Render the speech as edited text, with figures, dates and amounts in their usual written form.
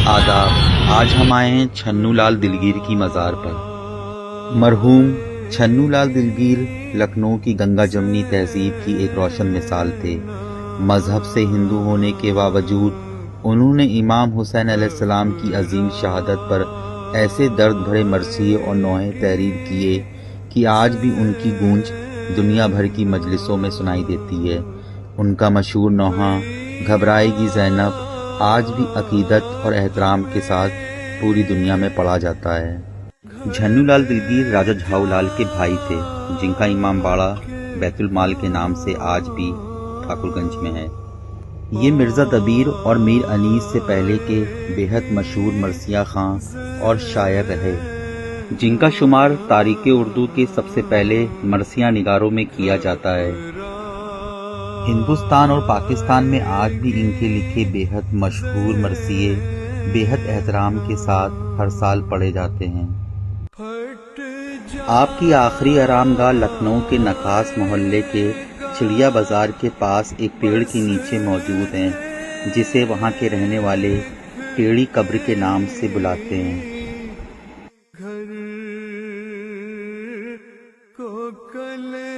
آداب۔ آج ہم آئے ہیں چھنو لال دلگیر کی مزار پر۔ مرحوم چھنو لال دلگیر لکھنؤ کی گنگا جمنی تہذیب کی ایک روشن مثال تھے۔ مذہب سے ہندو ہونے کے باوجود انہوں نے امام حسین علیہ السلام کی عظیم شہادت پر ایسے درد بھرے مرثیے اور نوحے تحریر کیے کہ آج بھی ان کی گونج دنیا بھر کی مجلسوں میں سنائی دیتی ہے۔ ان کا مشہور نوحہ گھبرائے گی زینب آج بھی عقیدت اور احترام کے ساتھ پوری دنیا میں پڑھا جاتا ہے۔ چھنو لال دلگیر راجہ جھاؤ لال کے بھائی تھے، جن کا امام باڑہ بیت المال کے نام سے آج بھی ٹھاکر گنج میں ہے۔ یہ مرزا دبیر اور میر انیس سے پہلے کے بے حد مشہور مرثیہ خواں اور شاعر رہے، جن کا شمار تاریخ اردو کے سب سے پہلے مرثیہ نگاروں میں کیا جاتا ہے۔ ہندوستان اور پاکستان میں آج بھی ان کے لکھے بے حد مشہور مرثیے بے حد احترام کے ساتھ ہر سال پڑھے جاتے ہیں۔ آپ کی آخری آرام گاہ لکھنؤ کے نکاس محلے کے چڑیا بازار کے پاس ایک پیڑ کے نیچے موجود ہیں، جسے وہاں کے رہنے والے پیڑی قبر کے نام سے بلاتے ہیں۔ گھر کو کلے